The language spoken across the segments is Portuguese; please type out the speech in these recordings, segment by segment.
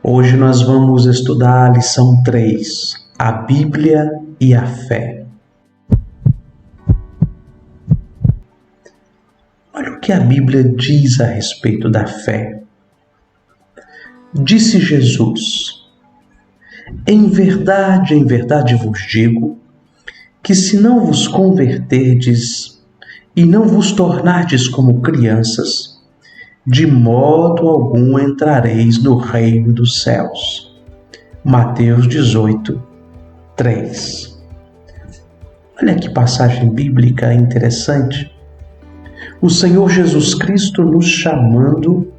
Hoje nós vamos estudar a lição 3, a Bíblia e a fé. Olha o que a Bíblia diz a respeito da fé. Disse Jesus: em verdade vos digo, que se não vos converterdes e não vos tornardes como crianças, de modo algum entrareis no reino dos céus. Mateus 18, 3. Olha que passagem bíblica interessante. O Senhor Jesus Cristo nos chamando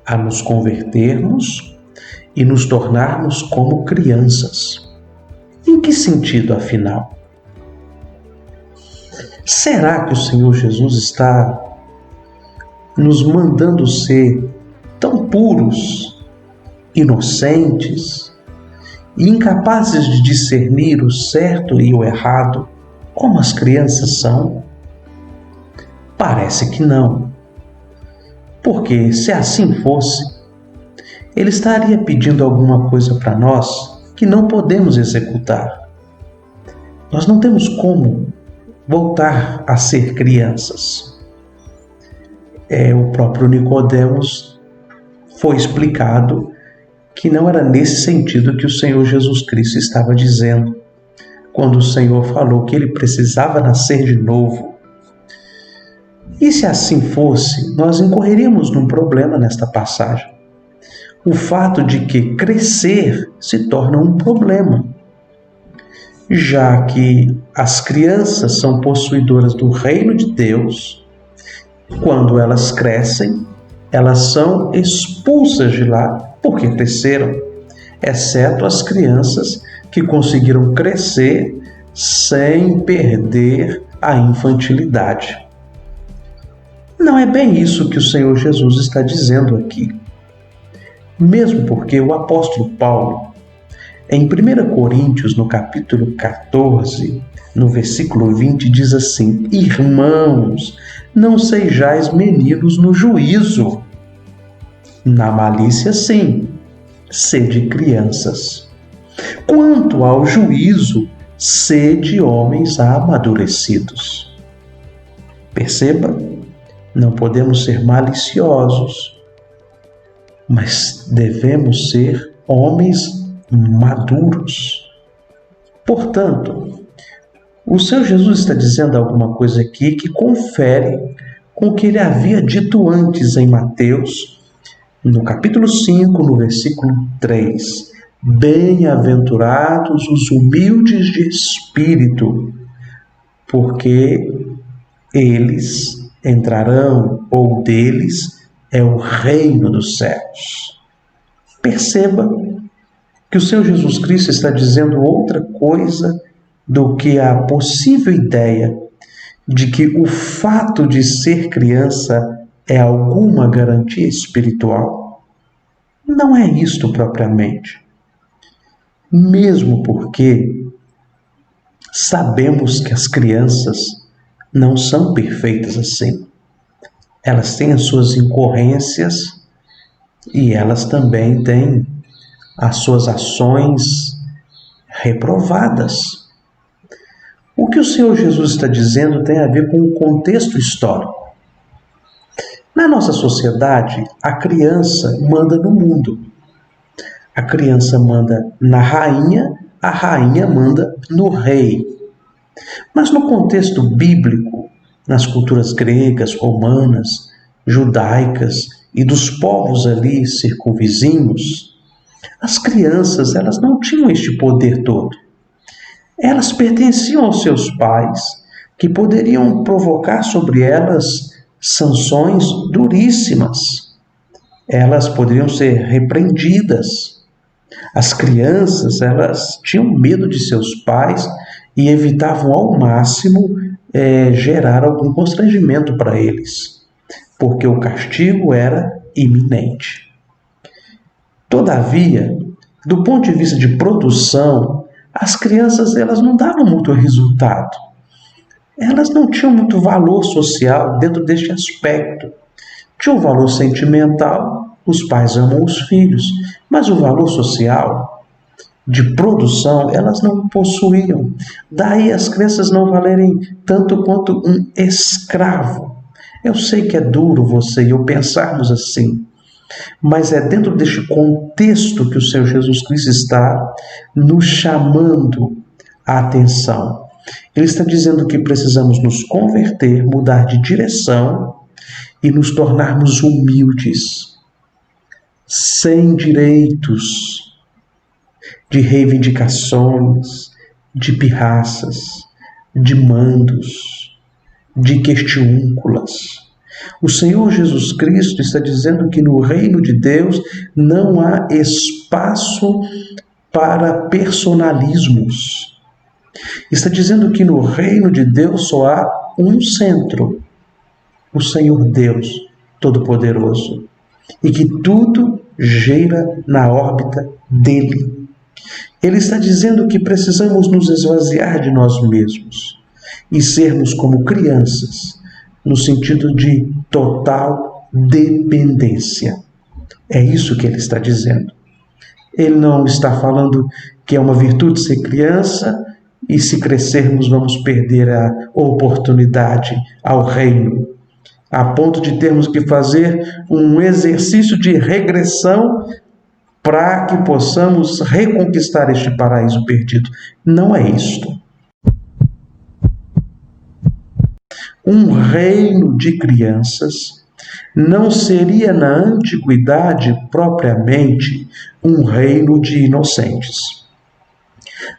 a nos convertermos e nos tornarmos como crianças. Em que sentido, afinal? Será que o Senhor Jesus está nos mandando ser tão puros, inocentes e incapazes de discernir o certo e o errado, como as crianças são? Parece que não. Porque se assim fosse, Ele estaria pedindo alguma coisa para nós que não podemos executar. Nós não temos como voltar a ser crianças. O próprio Nicodemos foi explicado que não era nesse sentido que o Senhor Jesus Cristo estava dizendo, quando o Senhor falou que ele precisava nascer de novo. E se assim fosse, nós incorreríamos num problema nesta passagem. O fato de que crescer se torna um problema, já que as crianças são possuidoras do reino de Deus. Quando elas crescem, elas são expulsas de lá porque cresceram, exceto as crianças que conseguiram crescer sem perder a infantilidade. Não é bem isso que o Senhor Jesus está dizendo aqui. Mesmo porque o apóstolo Paulo, em 1 Coríntios, no capítulo 14, no versículo 20, diz assim: irmãos, não sejais meninos no juízo. Na malícia, sim, sede crianças. Quanto ao juízo, sede homens amadurecidos. Perceba, não podemos ser maliciosos, mas devemos ser homens maduros. Portanto, o Senhor Jesus está dizendo alguma coisa aqui que confere com o que ele havia dito antes em Mateus, no capítulo 5, no versículo 3. Bem-aventurados os humildes de espírito, porque eles entrarão, ou deles é o reino dos céus. Perceba que o Senhor Jesus Cristo está dizendo outra coisa do que a possível ideia de que o fato de ser criança é alguma garantia espiritual. Não é isto propriamente. Mesmo porque sabemos que as crianças não são perfeitas assim. Elas têm as suas incorrências e elas também têm as suas ações reprovadas. O que o Senhor Jesus está dizendo tem a ver com o contexto histórico. Na nossa sociedade, a criança manda no mundo. A criança manda na rainha, a rainha manda no rei. Mas no contexto bíblico, nas culturas gregas, romanas, judaicas e dos povos ali circunvizinhos, as crianças elas não tinham este poder todo. Elas pertenciam aos seus pais, que poderiam provocar sobre elas sanções duríssimas. Elas poderiam ser repreendidas. As crianças, elas tinham medo de seus pais e evitavam ao máximo gerar algum constrangimento para eles, porque o castigo era iminente. Todavia, do ponto de vista de produção, as crianças elas não davam muito resultado. Elas não tinham muito valor social dentro deste aspecto. Tinham um valor sentimental, os pais amam os filhos, mas o valor social de produção elas não possuíam. Daí as crianças não valerem tanto quanto um escravo. Eu sei que é duro você e eu pensarmos assim, mas é dentro deste contexto que o Senhor Jesus Cristo está nos chamando a atenção. Ele está dizendo que precisamos nos converter, mudar de direção e nos tornarmos humildes, sem direitos de reivindicações, de pirraças, de mandos, de questiúnculas. O Senhor Jesus Cristo está dizendo que no reino de Deus não há espaço para personalismos. Está dizendo que no reino de Deus só há um centro, o Senhor Deus Todo-Poderoso, e que tudo gira na órbita dele. Ele está dizendo que precisamos nos esvaziar de nós mesmos e sermos como crianças, no sentido de total dependência. É isso que ele está dizendo. Ele não está falando que é uma virtude ser criança e se crescermos vamos perder a oportunidade ao reino, a ponto de termos que fazer um exercício de regressão para que possamos reconquistar este paraíso perdido. Não é isto. Um reino de crianças não seria na antiguidade propriamente um reino de inocentes,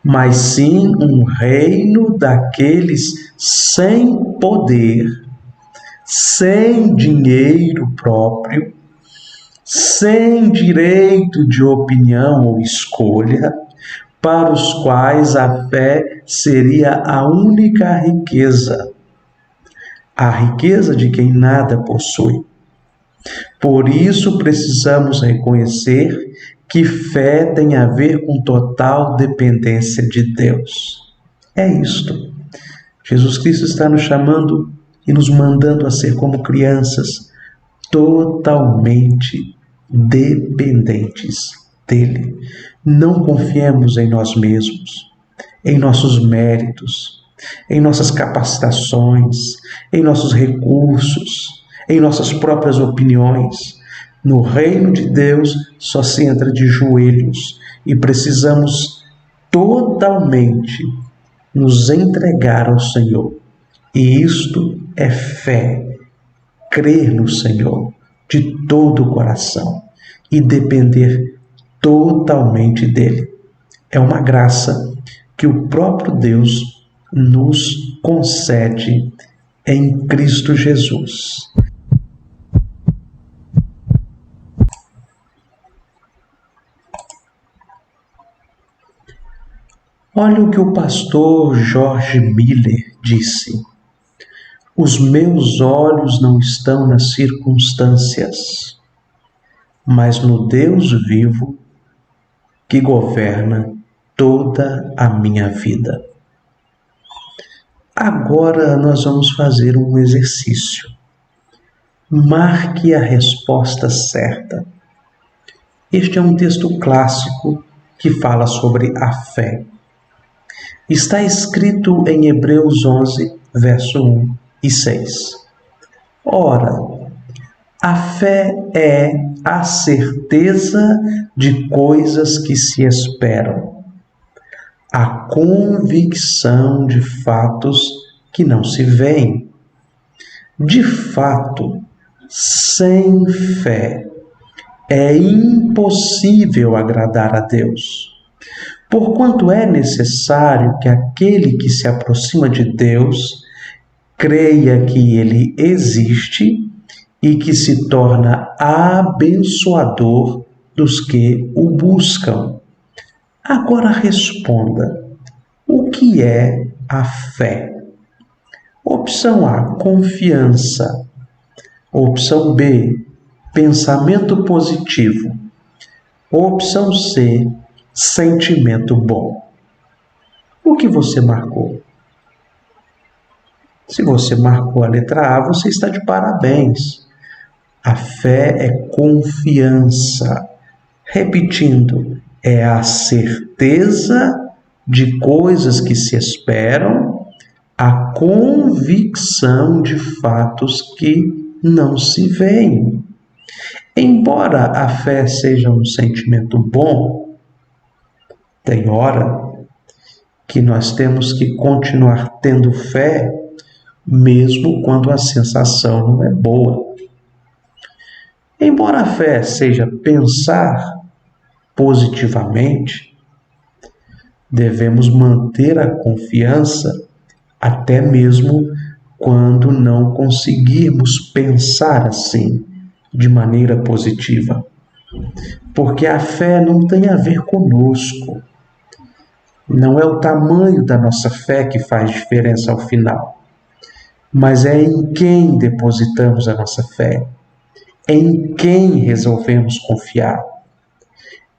mas sim um reino daqueles sem poder, sem dinheiro próprio, sem direito de opinião ou escolha, para os quais a fé seria a única riqueza, a riqueza de quem nada possui. Por isso precisamos reconhecer que fé tem a ver com total dependência de Deus. É isto. Jesus Cristo está nos chamando e nos mandando a ser como crianças, totalmente dependentes dele. Não confiemos em nós mesmos, em nossos méritos, em nossas capacitações, em nossos recursos, em nossas próprias opiniões. No reino de Deus só se entra de joelhos e precisamos totalmente nos entregar ao Senhor. E isto é fé, crer no Senhor de todo o coração e depender totalmente dele. É uma graça que o próprio Deus nos concede em Cristo Jesus. Olha o que o pastor George Miller disse: os meus olhos não estão nas circunstâncias, mas no Deus vivo que governa toda a minha vida. Agora nós vamos fazer um exercício. Marque a resposta certa. Este é um texto clássico que fala sobre a fé. Está escrito em Hebreus 11, verso 1 e 6. Ora, a fé é a certeza de coisas que se esperam, a convicção de fatos que não se veem. De fato, sem fé é impossível agradar a Deus, porquanto é necessário que aquele que se aproxima de Deus creia que Ele existe e que se torna abençoador dos que o buscam. Agora responda: o que é a fé? Opção A, confiança. Opção B, pensamento positivo. Opção C, sentimento bom. O que você marcou? Se você marcou a letra A, você está de parabéns. A fé é confiança. Repetindo, é a certeza de coisas que se esperam, a convicção de fatos que não se veem. Embora a fé seja um sentimento bom, tem hora que nós temos que continuar tendo fé, mesmo quando a sensação não é boa. Embora a fé seja pensar positivamente, devemos manter a confiança até mesmo quando não conseguirmos pensar assim, de maneira positiva. Porque a fé não tem a ver conosco. Não é o tamanho da nossa fé que faz diferença ao final, mas é em quem depositamos a nossa fé, em quem resolvemos confiar,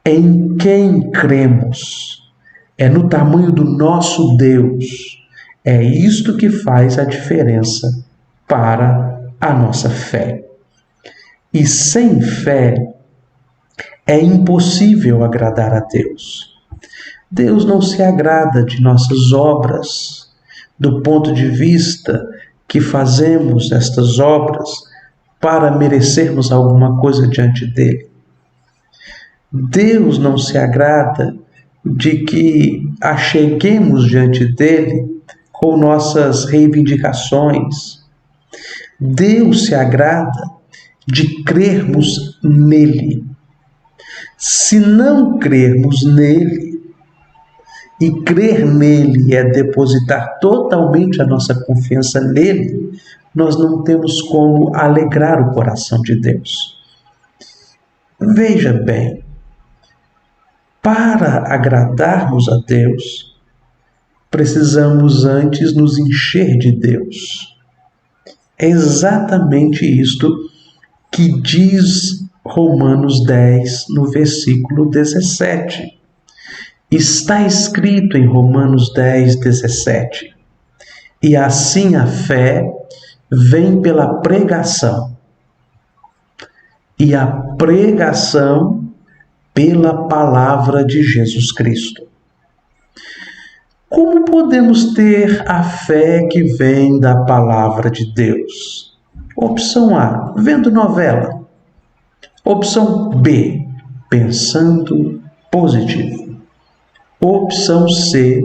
em quem cremos. É no tamanho do nosso Deus. É isto que faz a diferença para a nossa fé. E sem fé é impossível agradar a Deus. Deus não se agrada de nossas obras, do ponto de vista que fazemos estas obras para merecermos alguma coisa diante dele. Deus não se agrada de que acheguemos diante dele com nossas reivindicações. Deus se agrada de crermos nele. Se não crermos nele, e crer nele é depositar totalmente a nossa confiança nele, nós não temos como alegrar o coração de Deus. Veja bem, para agradarmos a Deus, precisamos antes nos encher de Deus. É exatamente isto que diz Romanos 10, no versículo 17. Está escrito em Romanos 10, 17: e assim a fé vem pela pregação, e a pregação pela palavra de Jesus Cristo. Como podemos ter a fé que vem da palavra de Deus? Opção A, vendo novela. Opção B, pensando positivo. Opção C,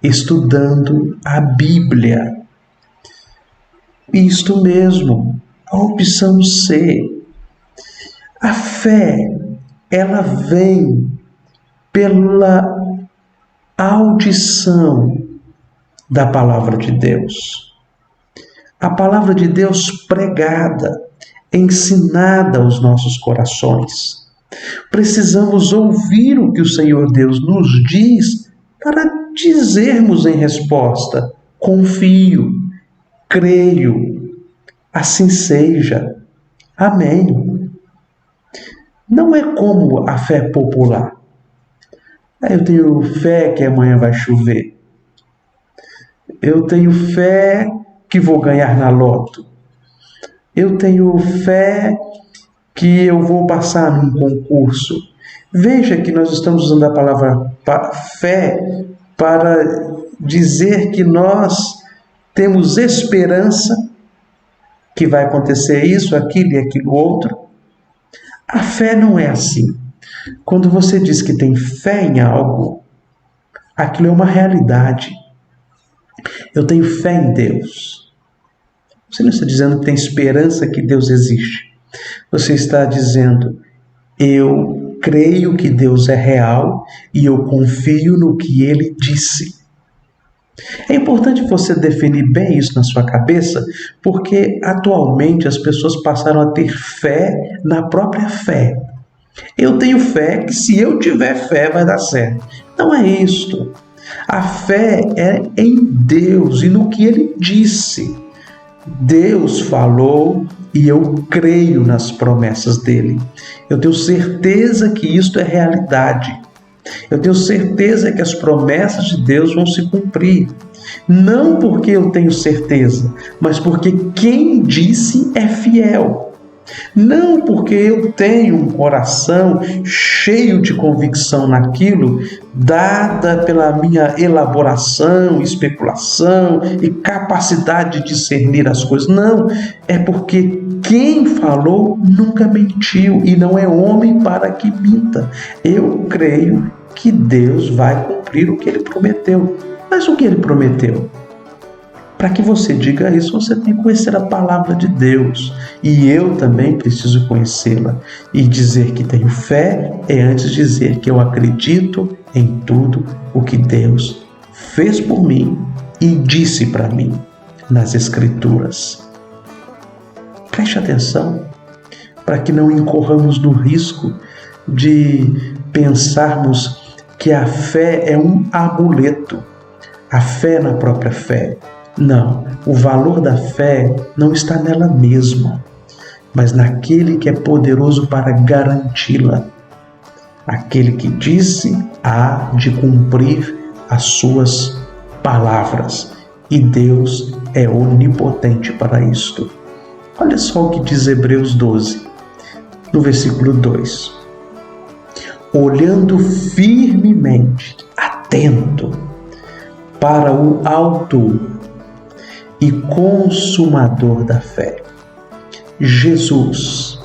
estudando a Bíblia. Isto mesmo, a opção C. A fé, ela vem pela audição da palavra de Deus. A palavra de Deus pregada, ensinada aos nossos corações. Precisamos ouvir o que o Senhor Deus nos diz para dizermos em resposta: confio, creio, assim seja. Amém. Não é como a fé popular. Eu tenho fé que amanhã vai chover. Eu tenho fé que vou ganhar na loto. Eu tenho fé que eu vou passar num concurso. Veja que nós estamos usando a palavra fé para dizer que nós temos esperança que vai acontecer isso, aquilo e aquilo outro. A fé não é assim. Quando você diz que tem fé em algo, aquilo é uma realidade. Eu tenho fé em Deus. Você não está dizendo que tem esperança que Deus existe. Você está dizendo: eu creio que Deus é real e eu confio no que Ele disse. É importante você definir bem isso na sua cabeça, porque atualmente as pessoas passaram a ter fé na própria fé. Eu tenho fé que se eu tiver fé vai dar certo. Não é isto. A fé é em Deus e no que Ele disse. Deus falou e eu creio nas promessas dele. Eu tenho certeza que isto é realidade. Eu tenho certeza que as promessas de Deus vão se cumprir. Não porque eu tenho certeza, mas porque quem disse é fiel. Não porque eu tenho um coração cheio de convicção naquilo, dada pela minha elaboração, especulação e capacidade de discernir as coisas. Não, é porque quem falou nunca mentiu e não é homem para que minta. Eu creio que Deus vai cumprir o que Ele prometeu. Mas o que Ele prometeu? Para que você diga isso, você tem que conhecer a palavra de Deus. E eu também preciso conhecê-la. E dizer que tenho fé é antes dizer que eu acredito em tudo o que Deus fez por mim e disse para mim nas Escrituras. Preste atenção para que não incorramos no risco de pensarmos que a fé é um amuleto. A fé na própria fé. Não, o valor da fé não está nela mesma, mas naquele que é poderoso para garanti-la. Aquele que disse há de cumprir as suas palavras. E Deus é onipotente para isto. Olha só o que diz Hebreus 12, no versículo 2. Olhando firmemente, atento, para o autor e consumador da fé, Jesus,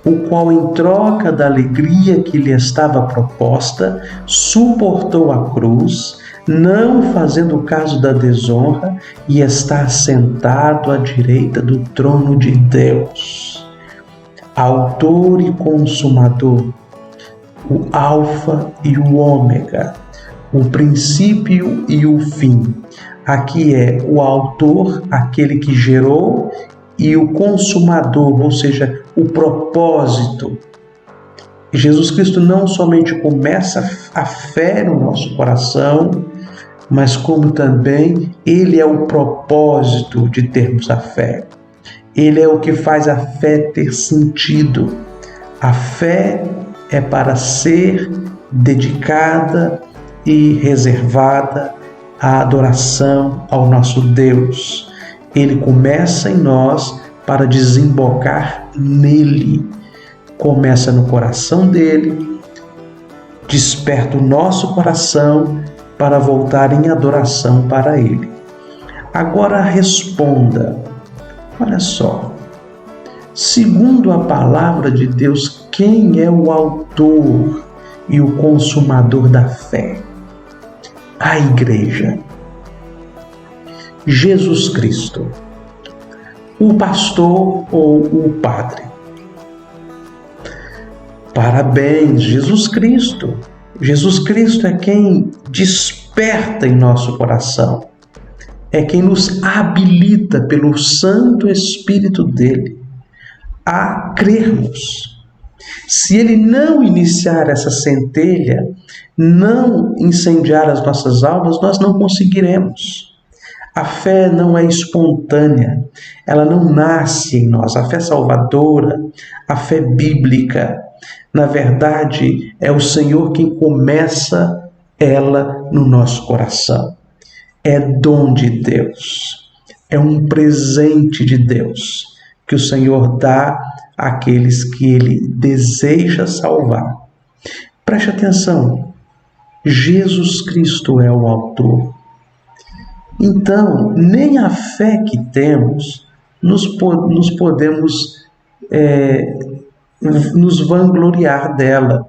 o qual, em troca da alegria que lhe estava proposta, suportou a cruz, não fazendo caso da desonra, e está sentado à direita do trono de Deus. Autor e consumador, o Alfa e o Ômega, o princípio e o fim. Aqui é o autor, aquele que gerou, e o consumador, ou seja, o propósito. Jesus Cristo não somente começa a fé no nosso coração, mas como também Ele é o propósito de termos a fé. Ele é o que faz a fé ter sentido. A fé é para ser dedicada e reservada à adoração ao nosso Deus. Ele começa em nós para desembocar nele. Começa no coração dele, desperta o nosso coração para voltar em adoração para ele. Agora responda, olha só, segundo a palavra de Deus, quem é o autor e o consumador da fé? A igreja. Jesus Cristo. O pastor ou o padre. Parabéns, Jesus Cristo. Jesus Cristo é quem desperta em nosso coração. É quem nos habilita pelo Santo Espírito dele a crermos. Se ele não iniciar essa centelha, não incendiar as nossas almas, nós não conseguiremos. A fé não é espontânea, ela não nasce em nós. A fé salvadora, a fé bíblica, na verdade, é o Senhor quem começa ela no nosso coração. É dom de Deus, é um presente de Deus que o Senhor dá àqueles que Ele deseja salvar. Preste atenção, Jesus Cristo é o autor. Então, nem a fé que temos nos podemos nos vangloriar dela,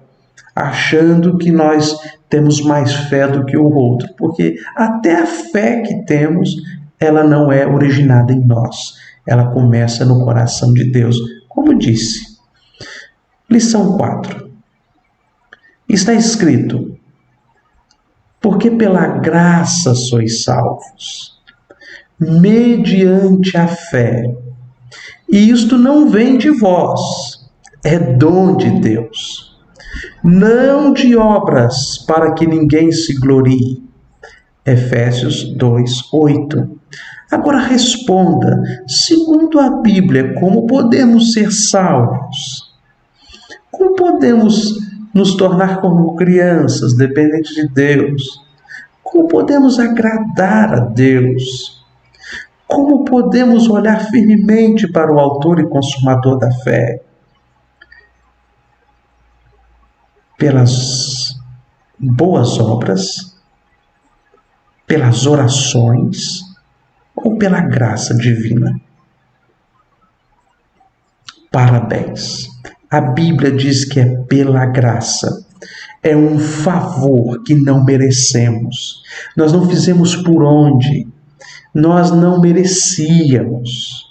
achando que nós temos mais fé do que o outro, porque até a fé que temos, ela não é originada em nós, ela começa no coração de Deus, como disse. Lição 4. Está escrito: porque pela graça sois salvos, mediante a fé. E isto não vem de vós, é dom de Deus, não de obras, para que ninguém se glorie. Efésios 2:8. Agora responda, segundo a Bíblia, como podemos ser salvos? Como podemos nos tornar como crianças, dependentes de Deus? Como podemos agradar a Deus? Como podemos olhar firmemente para o autor e consumador da fé? Pelas boas obras, pelas orações ou pela graça divina? Parabéns! A Bíblia diz que é pela graça. É um favor que não merecemos. Nós não fizemos por onde. Nós não merecíamos.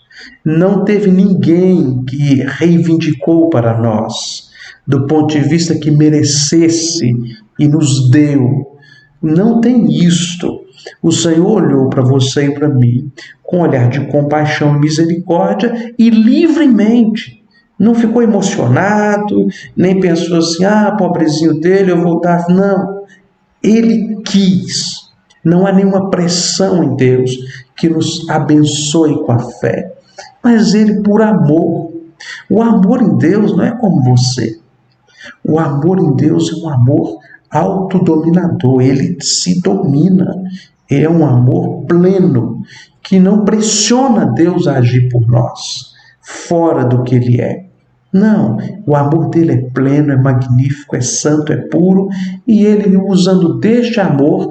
Não teve ninguém que reivindicou para nós, do ponto de vista que merecesse e nos deu. Não tem isto. O Senhor olhou para você e para mim com um olhar de compaixão e misericórdia e livremente. Não ficou emocionado, nem pensou assim, pobrezinho dele, eu vou dar. Não. Ele quis. Não há nenhuma pressão em Deus que nos abençoe com a fé. Mas Ele por amor. O amor em Deus não é como você. O amor em Deus é um amor autodominador. Ele se domina. É um amor pleno, que não pressiona Deus a agir por nós, fora do que Ele é. Não, o amor dele é pleno, é magnífico, é santo, é puro, e Ele, usando deste amor,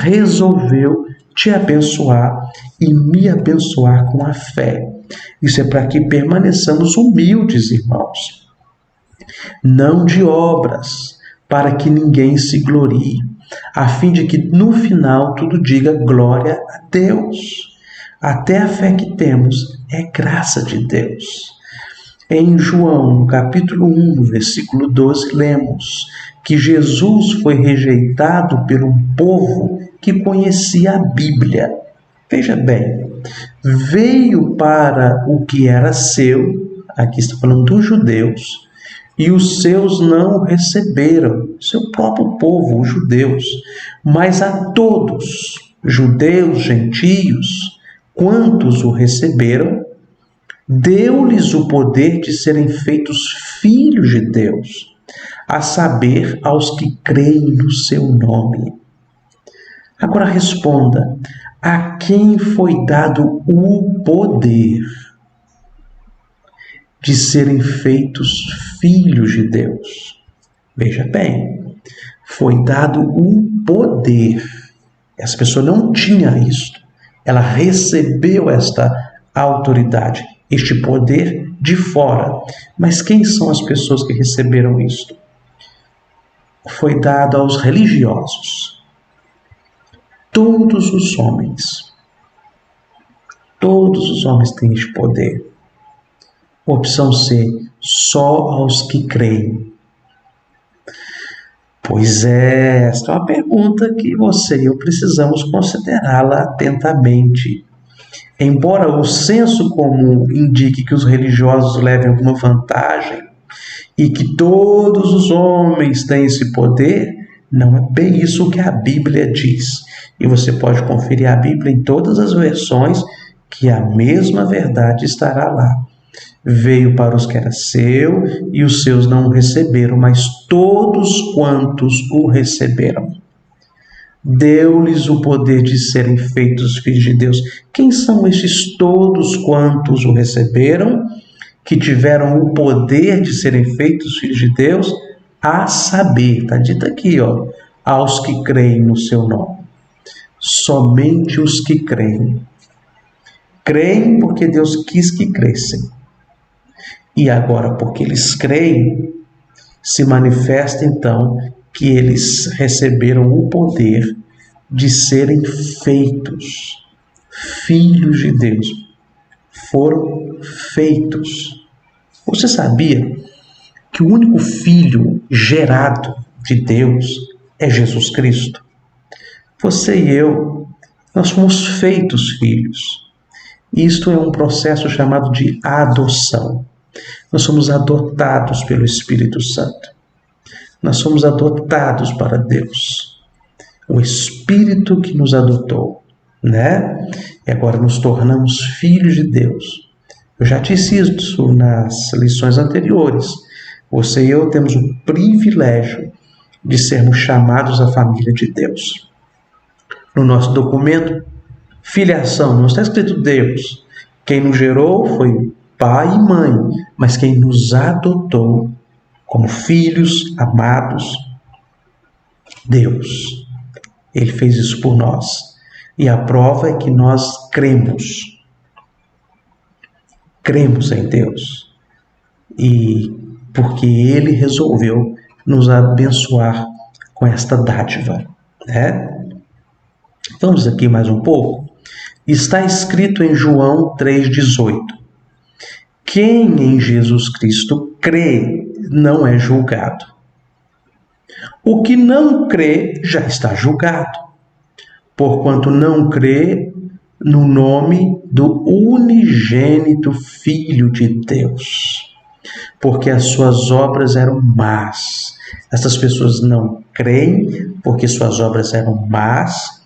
resolveu te abençoar e me abençoar com a fé. Isso é para que permaneçamos humildes, irmãos. Não de obras, para que ninguém se glorie, a fim de que no final tudo diga glória a Deus. Até a fé que temos é graça de Deus. Em João, capítulo 1, no versículo 12, lemos que Jesus foi rejeitado por um povo que conhecia a Bíblia. Veja bem, veio para o que era seu, aqui está falando dos judeus, e os seus não o receberam, seu próprio povo, os judeus. Mas a todos, judeus, gentios, quantos o receberam, deu-lhes o poder de serem feitos filhos de Deus, a saber, aos que creem no seu nome. Agora responda, a quem foi dado o poder de serem feitos filhos de Deus? Veja bem, foi dado o poder. Essa pessoa não tinha isto. Ela recebeu esta autoridade, este poder de fora. Mas quem são as pessoas que receberam isto? Foi dado aos religiosos. Todos os homens têm este poder. Opção C, só aos que creem. Pois é, esta é uma pergunta que você e eu precisamos considerá-la atentamente. Embora o senso comum indique que os religiosos levem alguma vantagem e que todos os homens têm esse poder, não é bem isso que a Bíblia diz. E você pode conferir a Bíblia em todas as versões, que a mesma verdade estará lá. Veio para os que era seu, e os seus não o receberam, mas todos quantos o receberam, deu-lhes o poder de serem feitos filhos de Deus. Quem são estes todos quantos o receberam, que tiveram o poder de serem feitos filhos de Deus? A saber, está dito aqui, aos que creem no seu nome. Somente os que creem. Creem porque Deus quis que crescem. E agora, porque eles creem, se manifesta então que eles receberam o poder de serem feitos filhos de Deus. Foram feitos. Você sabia que o único filho gerado de Deus é Jesus Cristo? Você e eu, nós fomos feitos filhos. Isto é um processo chamado de adoção. Nós somos adotados pelo Espírito Santo. Nós somos adotados para Deus. O Espírito que nos adotou, né? E agora nos tornamos filhos de Deus. Eu já disse isso nas lições anteriores. Você e eu temos o privilégio de sermos chamados à família de Deus. No nosso documento, Filiação, não está escrito Deus. Quem nos gerou foi pai e mãe, mas quem nos adotou como filhos amados, Deus. Ele fez isso por nós. E a prova é que nós cremos. Cremos em Deus. E porque Ele resolveu nos abençoar com esta dádiva, né? Vamos aqui mais um pouco. Está escrito em João 3,18. Quem em Jesus Cristo crê não é julgado. O que não crê já está julgado, porquanto não crê no nome do unigênito Filho de Deus, porque as suas obras eram más. Essas pessoas não creem porque suas obras eram más,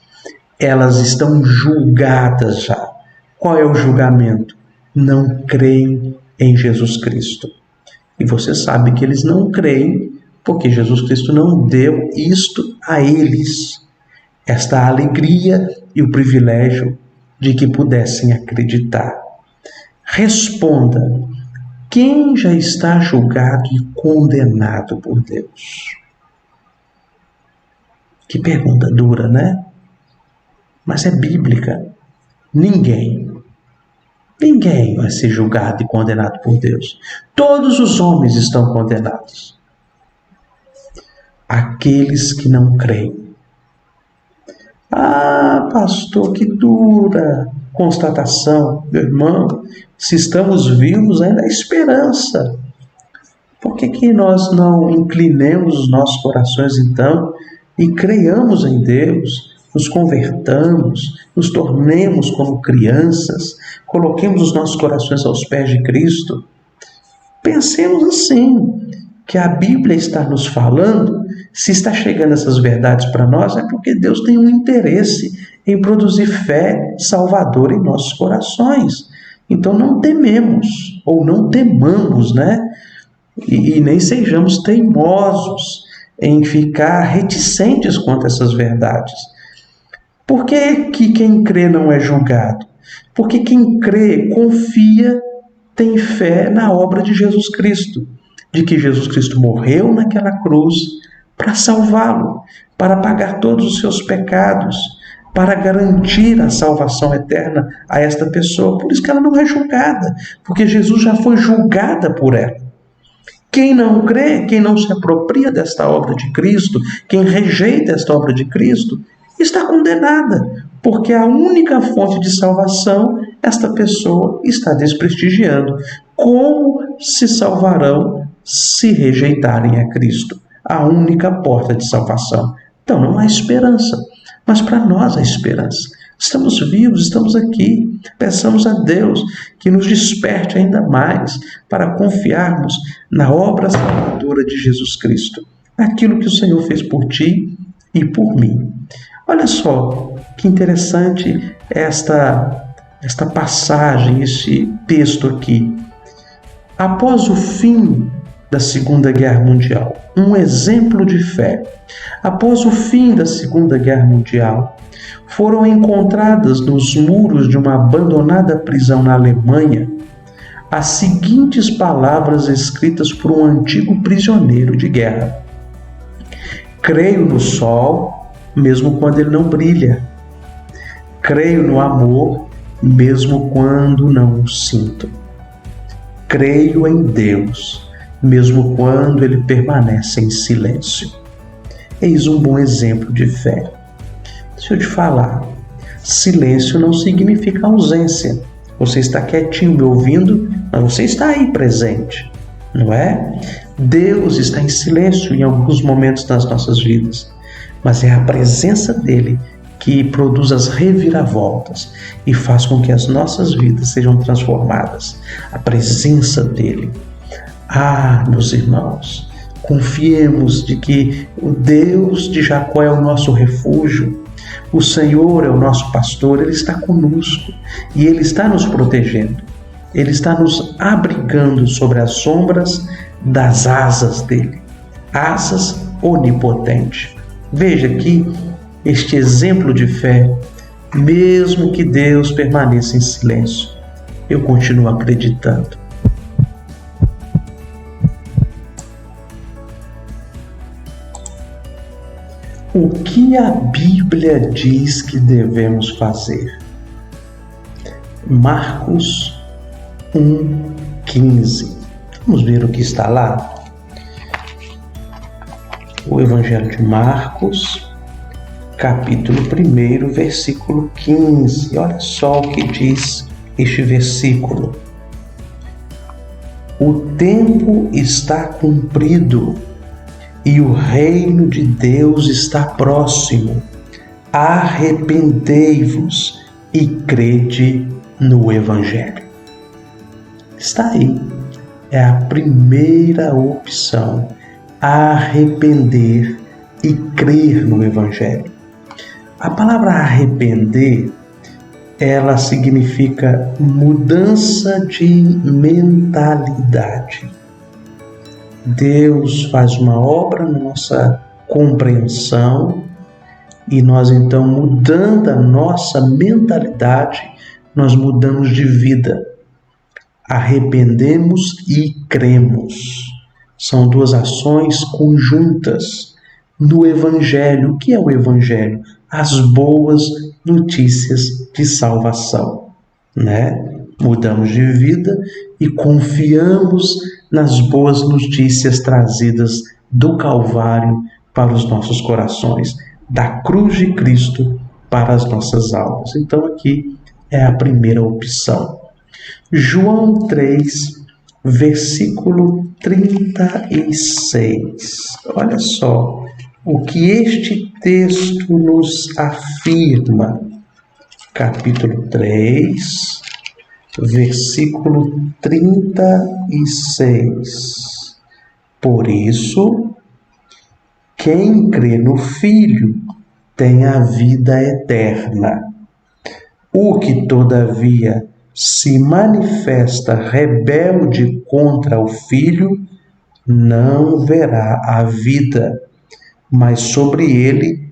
elas estão julgadas já. Qual é o julgamento? Não creem em Jesus Cristo. E você sabe que eles não creem porque Jesus Cristo não deu isto a eles, esta alegria e o privilégio de que pudessem acreditar. Responda: quem já está julgado e condenado por Deus? Que pergunta dura, né? Mas é bíblica. Ninguém vai ser julgado e condenado por Deus. Todos os homens estão condenados. Aqueles que não creem. Ah, pastor, que dura constatação. Meu irmão, se estamos vivos, ainda há esperança. Por que nós não inclinemos os nossos corações, então, e creiamos em Deus, nos convertamos, nos tornemos como crianças, coloquemos os nossos corações aos pés de Cristo? Pensemos assim, que a Bíblia está nos falando, se está chegando essas verdades para nós, é porque Deus tem um interesse em produzir fé salvadora em nossos corações. Então não tememos, ou não temamos, né? E nem sejamos teimosos em ficar reticentes quanto a essas verdades. Por que quem crê não é julgado? Porque quem crê, confia, tem fé na obra de Jesus Cristo, de que Jesus Cristo morreu naquela cruz para salvá-lo, para pagar todos os seus pecados, para garantir a salvação eterna a esta pessoa. Por isso que ela não é julgada, porque Jesus já foi julgada por ela. Quem não crê, quem não se apropria desta obra de Cristo, quem rejeita esta obra de Cristo, está condenada, porque a única fonte de salvação, esta pessoa está desprestigiando. Como se salvarão se rejeitarem a Cristo? A única porta de salvação. Então não há esperança, mas para nós há esperança. Estamos vivos, estamos aqui. Peçamos a Deus que nos desperte ainda mais para confiarmos na obra salvadora de Jesus Cristo, naquilo que o Senhor fez por ti e por mim. Olha só que interessante esta passagem, esse texto aqui. Após o fim da Segunda Guerra Mundial, um exemplo de fé. Após o fim da Segunda Guerra Mundial, foram encontradas nos muros de uma abandonada prisão na Alemanha as seguintes palavras escritas por um antigo prisioneiro de guerra: creio no sol, mesmo quando ele não brilha. Creio no amor, mesmo quando não o sinto. Creio em Deus, mesmo quando ele permanece em silêncio. Eis um bom exemplo de fé. Deixa eu te falar, silêncio não significa ausência. Você está quietinho me ouvindo, mas você está aí presente, não é? Deus está em silêncio em alguns momentos das nossas vidas, mas é a presença dele que produz as reviravoltas e faz com que as nossas vidas sejam transformadas. A presença dele. Ah, meus irmãos, confiemos de que o Deus de Jacó é o nosso refúgio, o Senhor é o nosso pastor, Ele está conosco e Ele está nos protegendo. Ele está nos abrigando sobre as sombras das asas dele, asas onipotentes. Veja aqui este exemplo de fé Mesmo que Deus permaneça em silêncio, eu continuo acreditando. O que a Bíblia diz que devemos fazer? Marcos 1,15. Vamos ver o que está lá? O Evangelho de Marcos, capítulo 1, versículo 15. Olha só o que diz este versículo. O tempo está cumprido e o reino de Deus está próximo. Arrependei-vos e crede no Evangelho. Está aí. É a primeira opção. Arrepender e crer no Evangelho. A palavra arrepender, ela significa mudança de mentalidade. Deus faz uma obra na nossa compreensão e nós então, mudando a nossa mentalidade, nós mudamos de vida. Arrependemos e cremos. São duas ações conjuntas no Evangelho. O que é o Evangelho? As boas notícias de salvação, né? Mudamos de vida e confiamos nas boas notícias trazidas do Calvário para os nossos corações, da cruz de Cristo para as nossas almas. Então aqui é a primeira opção. João 3, versículo 36. Olha só o que este texto nos afirma. Capítulo 3, versículo 36. Por isso, quem crê no Filho tem a vida eterna. O que, todavia, se manifesta rebelde contra o Filho, não verá a vida, mas sobre ele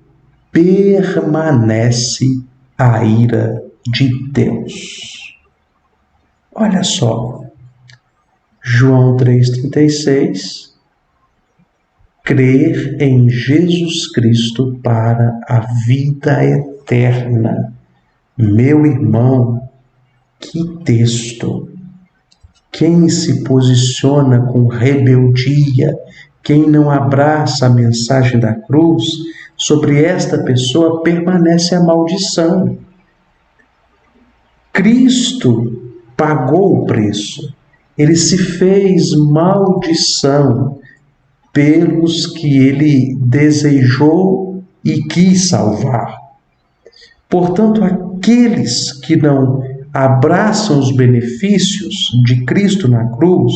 permanece a ira de Deus. Olha só, João 3,36, crer em Jesus Cristo para a vida eterna. Meu irmão, que texto! Quem se posiciona com rebeldia, quem não abraça a mensagem da cruz, sobre esta pessoa permanece a maldição. Cristo pagou o preço. Ele se fez maldição pelos que ele desejou e quis salvar. Portanto, aqueles que não abraçam os benefícios de Cristo na cruz,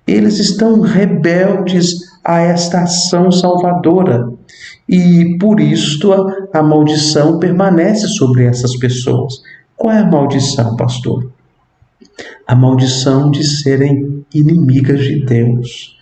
eles estão rebeldes a esta ação salvadora. E por isto a maldição permanece sobre essas pessoas. Qual é a maldição, pastor? A maldição de serem inimigas de Deus.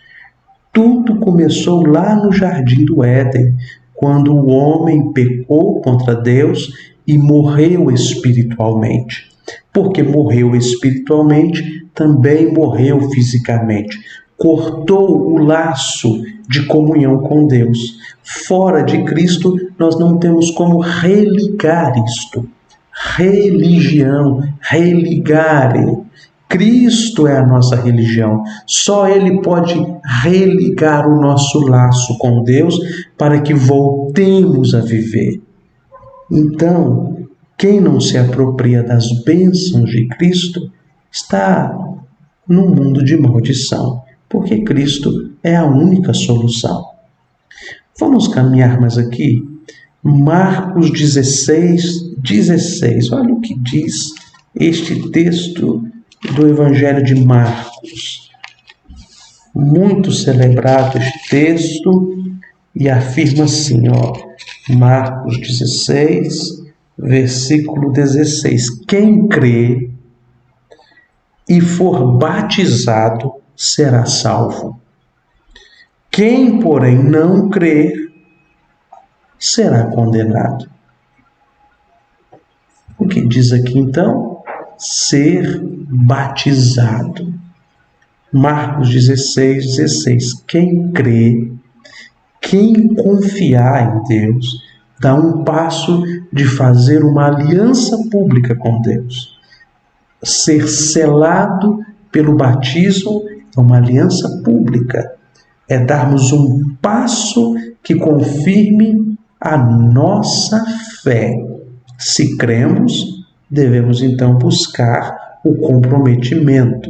Tudo começou lá no Jardim do Éden, quando o homem pecou contra Deus e morreu espiritualmente. Porque morreu espiritualmente, também morreu fisicamente. Cortou o laço de comunhão com Deus. Fora de Cristo, nós não temos como religar isto. Religião, religar. Cristo é a nossa religião. Só Ele pode religar o nosso laço com Deus para que voltemos a viver. Então, quem não se apropria das bênçãos de Cristo está num mundo de maldição, porque Cristo é a única solução. Vamos caminhar mais aqui. Marcos 16. Olha o que diz este texto do Evangelho de Marcos. Muito celebrado este texto e afirma assim, Marcos 16, versículo 16. Quem crê e for batizado será salvo. Quem, porém, não crer será condenado. O que diz aqui então? Ser batizado. Marcos 16:16. Quem crê, quem confiar em Deus, dá um passo de fazer uma aliança pública com Deus. Ser selado pelo batismo é uma aliança pública. É darmos um passo que confirme a nossa fé. Se cremos, devemos então buscar o comprometimento.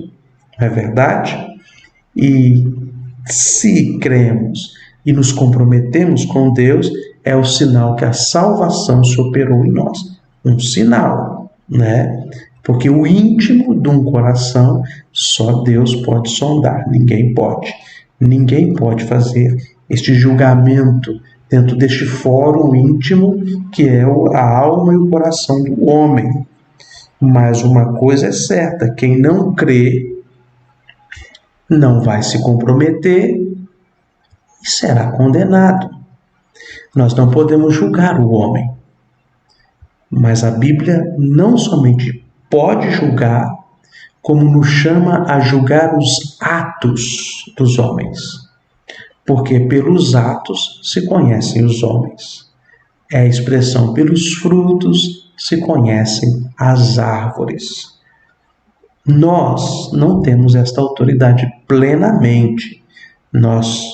Não é verdade? E se cremos e nos comprometemos com Deus, é o sinal que a salvação se operou em nós. Um sinal, né? Porque o íntimo de um coração só Deus pode sondar, ninguém pode. Ninguém pode fazer este julgamento dentro deste fórum íntimo que é a alma e o coração do homem. Mas uma coisa é certa, quem não crê não vai se comprometer e será condenado. Nós não podemos julgar o homem, mas a Bíblia não somente pode julgar, como nos chama a julgar os atos dos homens, porque pelos atos se conhecem os homens. É a expressão pelos frutos se conhecem as árvores. Nós não temos esta autoridade plenamente. Nós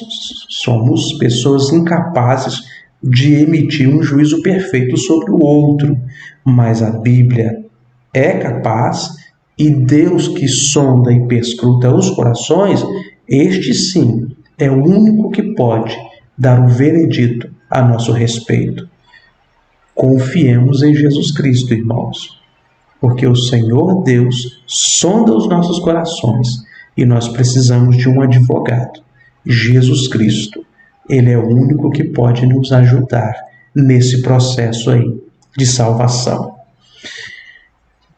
somos pessoas incapazes de emitir um juízo perfeito sobre o outro, mas a Bíblia é capaz, e Deus que sonda e perscruta os corações, este sim é o único que pode dar o veredito a nosso respeito. Confiemos em Jesus Cristo, irmãos, porque o Senhor Deus sonda os nossos corações e nós precisamos de um advogado, Jesus Cristo. Ele é o único que pode nos ajudar nesse processo aí de salvação.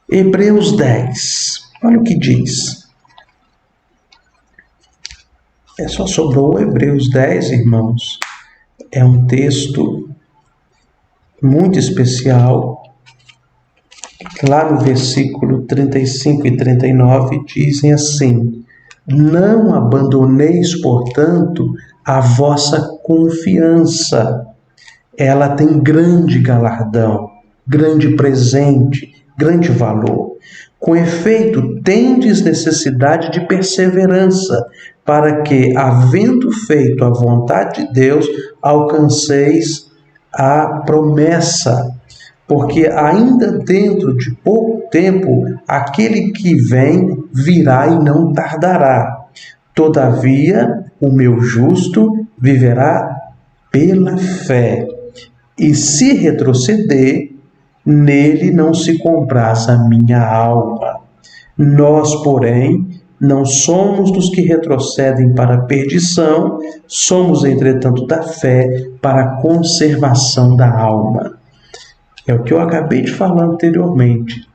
Hebreus 10, olha o que diz. Só sobrou Hebreus 10, irmãos. É um texto muito especial. Lá no versículo 35 e 39 dizem assim: não abandoneis, portanto, a vossa confiança. Ela tem grande galardão, grande presente, grande valor. Com efeito, tendes necessidade de perseverança, para que, havendo feito a vontade de Deus, alcanceis a promessa. Porque ainda dentro de pouco tempo, aquele que vem virá e não tardará. Todavia, o meu justo viverá pela fé. E se retroceder, nele não se compraz a minha alma. Nós, porém, não somos dos que retrocedem para a perdição, somos, entretanto, da fé para a conservação da alma. É o que eu acabei de falar anteriormente.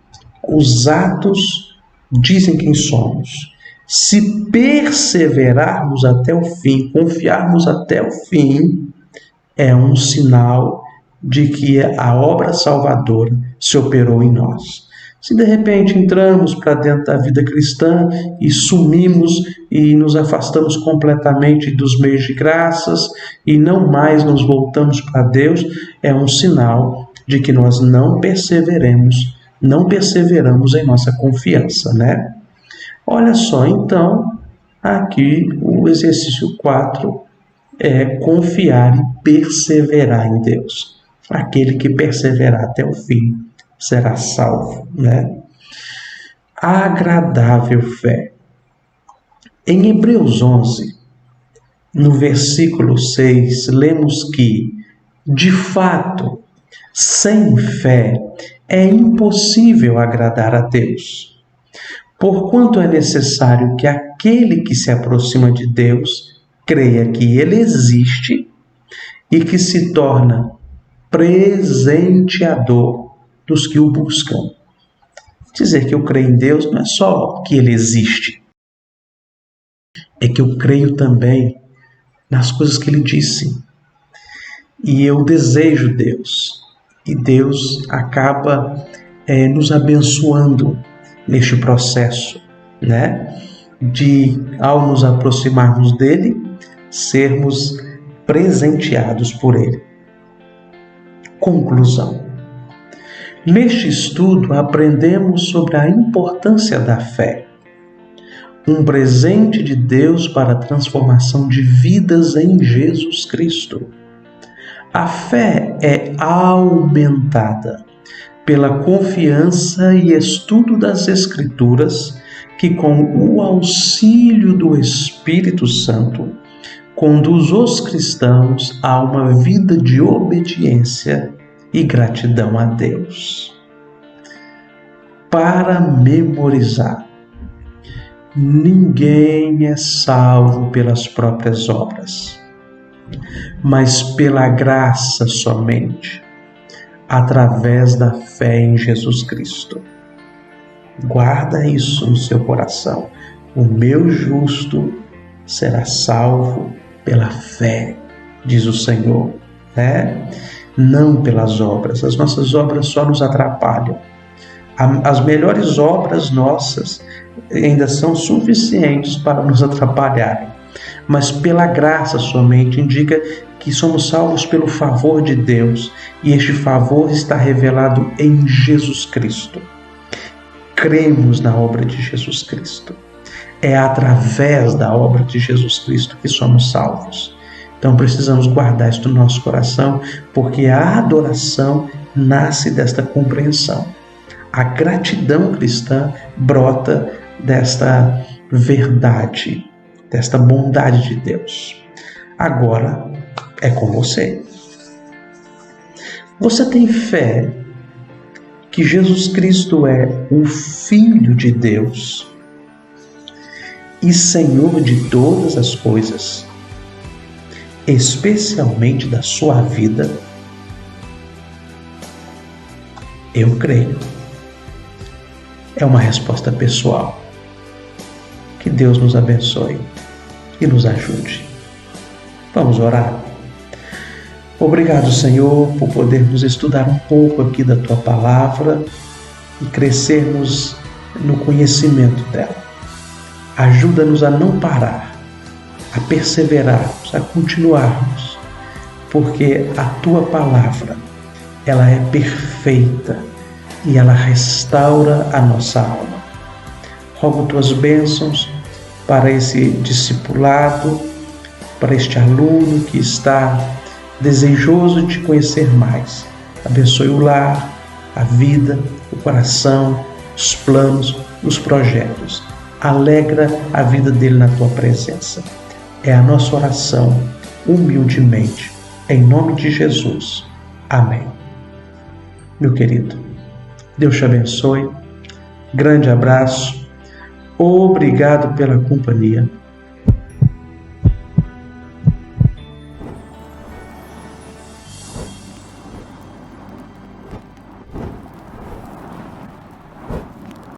Os atos dizem quem somos. Se perseverarmos até o fim, confiarmos até o fim, é um sinal de que a obra salvadora se operou em nós. Se de repente entramos para dentro da vida cristã e sumimos e nos afastamos completamente dos meios de graças e não mais nos voltamos para Deus, é um sinal de que nós não perseveramos em nossa confiança, né? Olha só, então, aqui o exercício 4 é confiar e perseverar em Deus. Aquele que perseverar até o fim será salvo, né? Agradável fé. Em Hebreus 11, no versículo 6, lemos que, de fato, sem fé é impossível agradar a Deus, porquanto é necessário que aquele que se aproxima de Deus creia que Ele existe e que se torna presenteador dos que o buscam. Dizer que eu creio em Deus não é só que Ele existe, é que eu creio também nas coisas que Ele disse. E eu desejo Deus. E Deus acaba nos abençoando neste processo, né? De, ao nos aproximarmos dele, sermos presenteados por ele. Conclusão. Neste estudo, aprendemos sobre a importância da fé, um presente de Deus para a transformação de vidas em Jesus Cristo. A fé é aumentada pela confiança e estudo das Escrituras, que, com o auxílio do Espírito Santo, conduz os cristãos a uma vida de obediência e gratidão a Deus. Para memorizar: ninguém é salvo pelas próprias obras, mas pela graça somente, através da fé em Jesus Cristo. Guarda isso no seu coração. O meu justo será salvo pela fé, diz o Senhor, né? Não pelas obras. As nossas obras só nos atrapalham. As melhores obras nossas ainda são suficientes para nos atrapalharem, mas pela graça somente indica que somos salvos pelo favor de Deus, e este favor está revelado em Jesus Cristo. Cremos na obra de Jesus Cristo. É através da obra de Jesus Cristo que somos salvos. Então precisamos guardar isso no nosso coração, porque a adoração nasce desta compreensão. A gratidão cristã brota desta verdade, desta bondade de Deus. Agora é com você. Você tem fé que Jesus Cristo é o Filho de Deus e Senhor de todas as coisas, especialmente da sua vida? Eu creio. É uma resposta pessoal. Que Deus nos abençoe e nos ajude. Vamos orar? Obrigado, Senhor, por podermos estudar um pouco aqui da Tua Palavra e crescermos no conhecimento dela. Ajuda-nos a não parar, a perseverarmos, a continuarmos, porque a Tua Palavra, ela é perfeita e ela restaura a nossa alma. Rogo Tuas bênçãos para esse discipulado, para este aluno que está desejoso de te conhecer mais. Abençoe o lar, a vida, o coração, os planos, os projetos. Alegra a vida dele na Tua presença. É a nossa oração, humildemente, em nome de Jesus. Amém. Meu querido, Deus te abençoe. Grande abraço. Obrigado pela companhia.